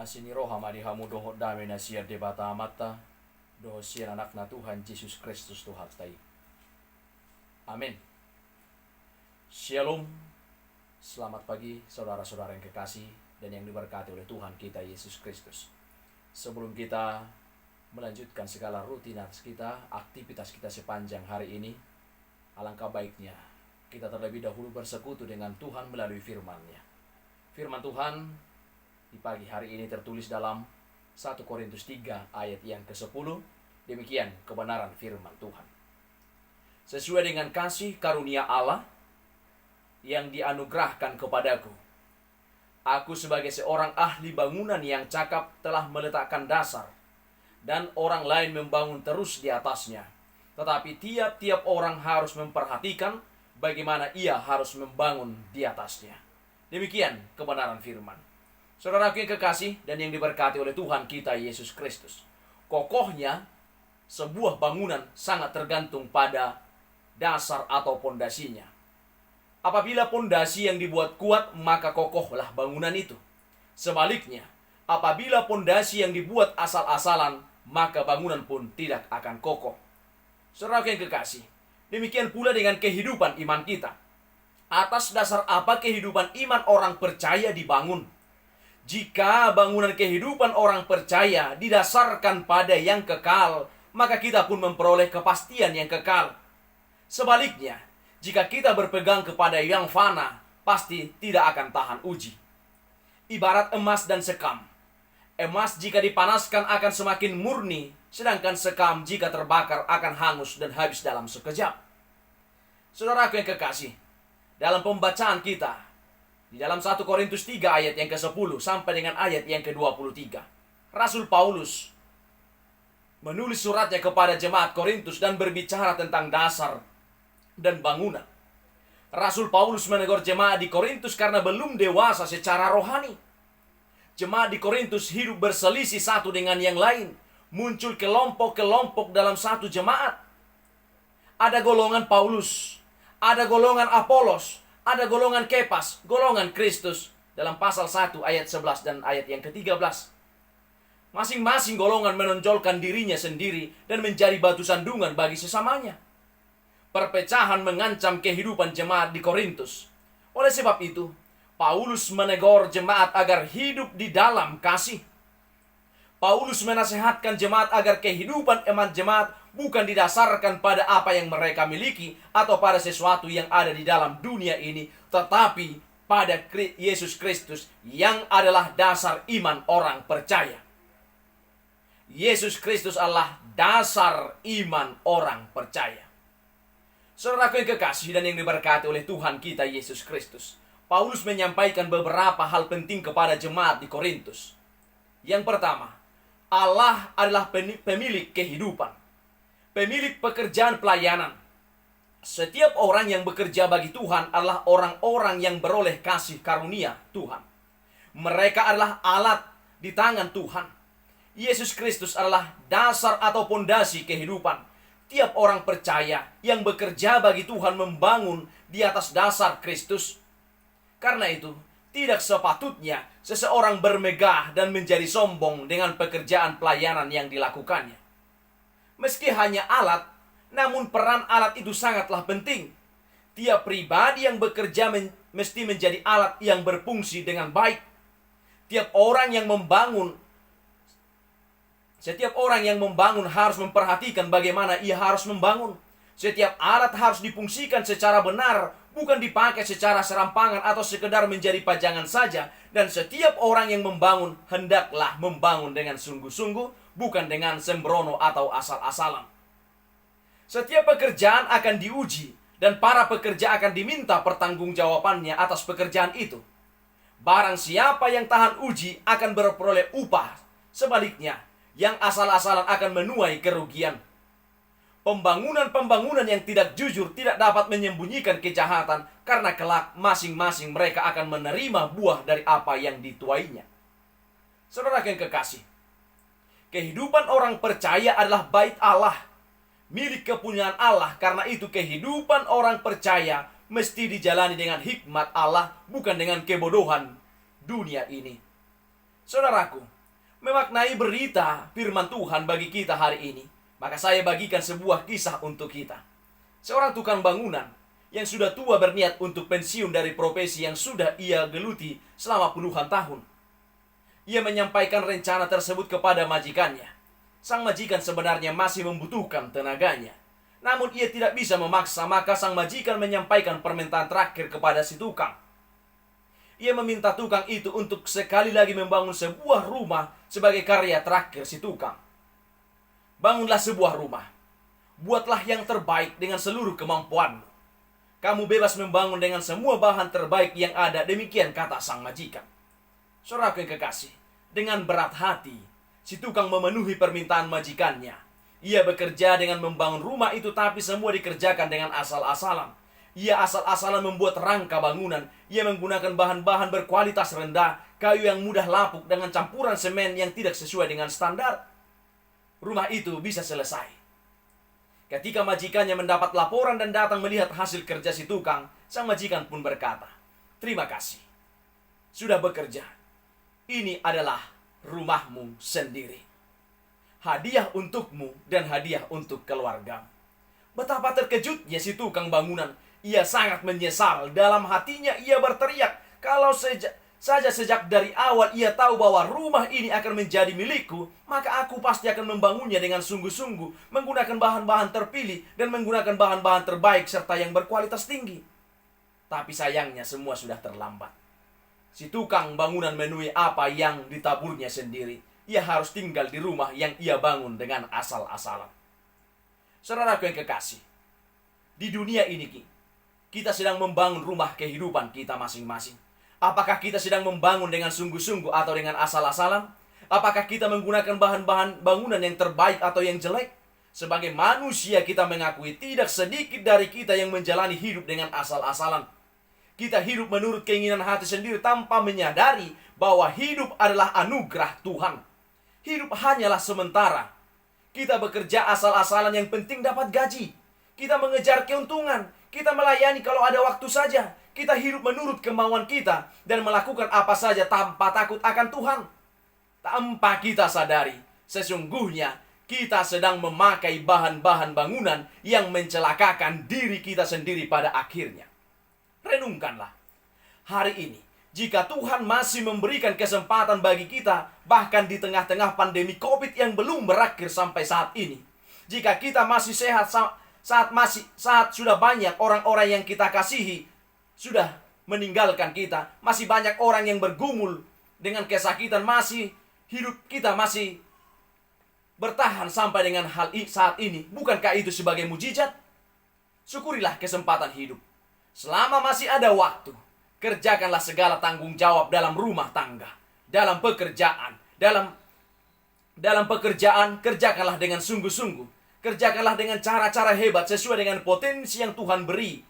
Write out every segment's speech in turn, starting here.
Asini roha madihamu doho dame na siya debata amata doho siya anak na Tuhan Yesus Kristus Tuhan tai. Amin. Shalom. Selamat pagi saudara-saudara yang kekasih dan yang diberkati oleh Tuhan kita Yesus Kristus. Sebelum kita melanjutkan segala rutinitas kita, aktivitas kita sepanjang hari ini, alangkah baiknya kita terlebih dahulu bersekutu dengan Tuhan melalui firman-Nya. Firman Tuhan di pagi hari ini tertulis dalam 1 Korintus 3 ayat yang ke-10. Demikian kebenaran firman Tuhan. Sesuai dengan kasih karunia Allah yang dianugerahkan kepadaku, aku sebagai seorang ahli bangunan yang cakap telah meletakkan dasar, dan orang lain membangun terus di atasnya. Tetapi tiap-tiap orang harus memperhatikan bagaimana ia harus membangun di atasnya. Demikian kebenaran firman. Saudaraku yang kekasih dan yang diberkati oleh Tuhan kita Yesus Kristus, kokohnya sebuah bangunan sangat tergantung pada dasar atau pondasinya. Apabila pondasi yang dibuat kuat, maka kokohlah bangunan itu. Sebaliknya, apabila pondasi yang dibuat asal-asalan, maka bangunan pun tidak akan kokoh. Saudaraku yang kekasih, demikian pula dengan kehidupan iman kita. Atas dasar apa kehidupan iman orang percaya dibangun? Jika bangunan kehidupan orang percaya didasarkan pada yang kekal, maka kita pun memperoleh kepastian yang kekal. Sebaliknya, jika kita berpegang kepada yang fana, pasti tidak akan tahan uji. Ibarat emas dan sekam. Emas jika dipanaskan akan semakin murni, sedangkan sekam jika terbakar akan hangus dan habis dalam sekejap. Saudaraku yang kekasih, dalam pembacaan kita, di dalam 1 Korintus 3 ayat yang ke-10 sampai dengan ayat yang ke-23, Rasul Paulus menulis suratnya kepada jemaat Korintus dan berbicara tentang dasar dan bangunan. Rasul Paulus menegur jemaat di Korintus karena belum dewasa secara rohani. Jemaat di Korintus hidup berselisih satu dengan yang lain. Muncul kelompok-kelompok dalam satu jemaat. Ada golongan Paulus, ada golongan Apolos, ada golongan Kepas, golongan Kristus. Dalam pasal 1 ayat 11 dan ayat yang ke-13. Masing-masing golongan menonjolkan dirinya sendiri dan menjadi batu sandungan bagi sesamanya. Perpecahan mengancam kehidupan jemaat di Korintus. Oleh sebab itu, Paulus menegur jemaat agar hidup di dalam kasih. Paulus menasehatkan jemaat agar kehidupan jemaat bukan didasarkan pada apa yang mereka miliki atau pada sesuatu yang ada di dalam dunia ini, tetapi pada Yesus Kristus yang adalah dasar iman orang percaya. Yesus Kristus adalah dasar iman orang percaya. Saudaraku yang kekasih dan yang diberkati oleh Tuhan kita Yesus Kristus, Paulus menyampaikan beberapa hal penting kepada jemaat di Korintus. Yang pertama, Allah adalah pemilik kehidupan, pemilik pekerjaan pelayanan. Setiap orang yang bekerja bagi Tuhan adalah orang-orang yang beroleh kasih karunia Tuhan. Mereka adalah alat di tangan Tuhan. Yesus Kristus adalah dasar atau pondasi kehidupan. tiap orang percaya yang bekerja bagi Tuhan membangun di atas dasar Kristus. Karena itu, tidak sepatutnya seseorang bermegah dan menjadi sombong dengan pekerjaan pelayanan yang dilakukannya. Meski hanya alat, namun peran alat itu sangatlah penting. Tiap pribadi yang bekerja mesti menjadi alat yang berfungsi dengan baik. Setiap orang yang membangun harus memperhatikan bagaimana ia harus membangun. Setiap alat harus difungsikan secara benar, bukan dipakai secara serampangan atau sekedar menjadi pajangan saja. Dan setiap orang yang membangun hendaklah membangun dengan sungguh-sungguh, bukan dengan sembrono atau asal-asalan. Setiap pekerjaan akan diuji, dan para pekerja akan diminta pertanggungjawabannya atas pekerjaan itu. Barang siapa yang tahan uji akan berperoleh upah. Sebaliknya, yang asal-asalan akan menuai kerugian. Pembangunan yang tidak jujur tidak dapat menyembunyikan kejahatan, karena kelak masing-masing mereka akan menerima buah dari apa yang dituainya. Saudara yang kekasih, kehidupan orang percaya adalah bait Allah, milik kepunyaan Allah. Karena itu kehidupan orang percaya mesti dijalani dengan hikmat Allah, bukan dengan kebodohan dunia ini. Saudaraku, memaknai berita firman Tuhan bagi kita hari ini, maka saya bagikan sebuah kisah untuk kita. Seorang tukang bangunan yang sudah tua berniat untuk pensiun dari profesi yang sudah ia geluti selama puluhan tahun. Ia menyampaikan rencana tersebut kepada majikannya. Sang majikan sebenarnya masih membutuhkan tenaganya, namun ia tidak bisa memaksa, maka sang majikan menyampaikan permintaan terakhir kepada si tukang. Ia meminta tukang itu untuk sekali lagi membangun sebuah rumah sebagai karya terakhir si tukang. Bangunlah sebuah rumah. Buatlah yang terbaik dengan seluruh kemampuanmu. Kamu bebas membangun dengan semua bahan terbaik yang ada, demikian kata sang majikan. Saudara yang kekasih, dengan berat hati, si tukang memenuhi permintaan majikannya. Ia bekerja dengan membangun rumah itu, tapi semua dikerjakan dengan asal-asalan. Ia asal-asalan membuat rangka bangunan. Ia menggunakan bahan-bahan berkualitas rendah, kayu yang mudah lapuk dengan campuran semen yang tidak sesuai dengan standar. Rumah itu bisa selesai. Ketika majikannya mendapat laporan dan datang melihat hasil kerja si tukang, sang majikan pun berkata, "Terima kasih, sudah bekerja. Ini adalah rumahmu sendiri. Hadiah untukmu dan hadiah untuk keluargamu." Betapa terkejutnya si tukang bangunan. Ia sangat menyesal. Dalam hatinya ia berteriak, "Kalau sejak dari awal ia tahu bahwa rumah ini akan menjadi milikku, maka aku pasti akan membangunnya dengan sungguh-sungguh, menggunakan bahan-bahan terpilih dan menggunakan bahan-bahan terbaik serta yang berkualitas tinggi." Tapi sayangnya semua sudah terlambat. Si tukang bangunan memenuhi apa yang ditaburnya sendiri. Ia harus tinggal di rumah yang ia bangun dengan asal-asalan. Saudaraku yang kekasih, di dunia ini kita sedang membangun rumah kehidupan kita masing-masing. Apakah kita sedang membangun dengan sungguh-sungguh atau dengan asal-asalan? Apakah kita menggunakan bahan-bahan bangunan yang terbaik atau yang jelek? Sebagai manusia kita mengakui tidak sedikit dari kita yang menjalani hidup dengan asal-asalan. Kita hidup menurut keinginan hati sendiri tanpa menyadari bahwa hidup adalah anugerah Tuhan. Hidup hanyalah sementara. Kita bekerja asal-asalan, yang penting dapat gaji. Kita mengejar keuntungan. Kita melayani kalau ada waktu saja. Kita hidup menurut kemauan kita dan melakukan apa saja tanpa takut akan Tuhan. Tanpa kita sadari, sesungguhnya kita sedang memakai bahan-bahan bangunan yang mencelakakan diri kita sendiri pada akhirnya. Renungkanlah. Hari ini, jika Tuhan masih memberikan kesempatan bagi kita, bahkan di tengah-tengah pandemi COVID yang belum berakhir sampai saat ini, jika kita masih sehat, saat sudah banyak orang-orang yang kita kasihi sudah meninggalkan kita, masih banyak orang yang bergumul dengan kesakitan, masih hidup kita masih bertahan sampai dengan saat ini, bukankah itu sebagai mujizat? Syukurilah kesempatan hidup. Selama masih ada waktu, kerjakanlah segala tanggung jawab dalam rumah tangga, dalam pekerjaan, dalam pekerjaan kerjakanlah dengan sungguh-sungguh. Kerjakanlah dengan cara-cara hebat sesuai dengan potensi yang Tuhan beri.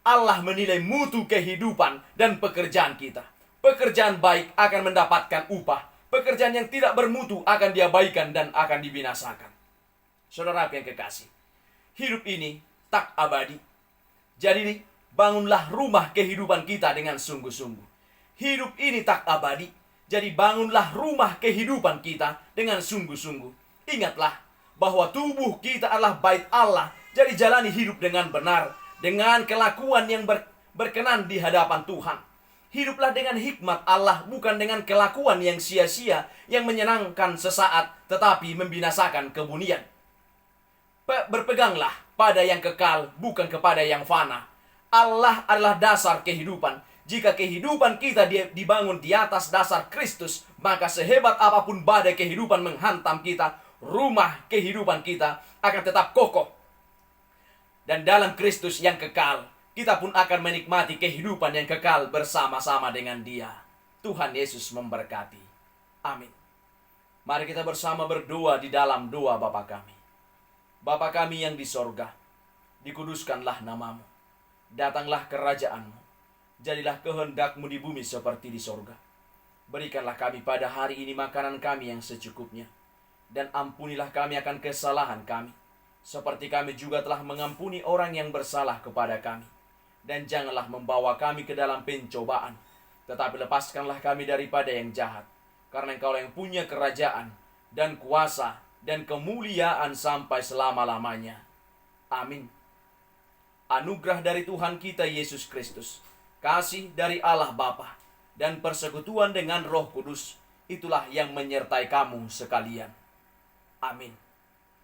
Allah menilai mutu kehidupan dan pekerjaan kita. Pekerjaan baik akan mendapatkan upah. Pekerjaan yang tidak bermutu akan diabaikan dan akan dibinasakan. Saudara yang kekasih, hidup ini tak abadi. Jadi bangunlah rumah kehidupan kita dengan sungguh-sungguh. Hidup ini tak abadi. Jadi bangunlah rumah kehidupan kita dengan sungguh-sungguh. Ingatlah bahwa tubuh kita adalah bait Allah. Jadi jalani hidup dengan benar, dengan kelakuan yang berkenan di hadapan Tuhan. Hiduplah dengan hikmat Allah, bukan dengan kelakuan yang sia-sia, yang menyenangkan sesaat, tetapi membinasakan kemunian. Berpeganglah pada yang kekal, bukan kepada yang fana. Allah adalah dasar kehidupan. Jika kehidupan kita dibangun di atas dasar Kristus, maka sehebat apapun badai kehidupan menghantam kita, rumah kehidupan kita akan tetap kokoh. Dan dalam Kristus yang kekal, kita pun akan menikmati kehidupan yang kekal bersama-sama dengan Dia. Tuhan Yesus memberkati. Amin. Mari kita bersama berdoa di dalam doa Bapa kami. Bapa kami yang di sorga, dikuduskanlah namamu. Datanglah kerajaan-Mu. Jadilah kehendak-Mu di bumi seperti di sorga. Berikanlah kami pada hari ini makanan kami yang secukupnya. Dan ampunilah kami akan kesalahan kami, seperti kami juga telah mengampuni orang yang bersalah kepada kami. Dan janganlah membawa kami ke dalam pencobaan, tetapi lepaskanlah kami daripada yang jahat. Karena Engkau yang punya kerajaan, dan kuasa, dan kemuliaan sampai selama-lamanya. Amin. Anugerah dari Tuhan kita Yesus Kristus, kasih dari Allah Bapa, dan persekutuan dengan Roh Kudus, itulah yang menyertai kamu sekalian. Amin.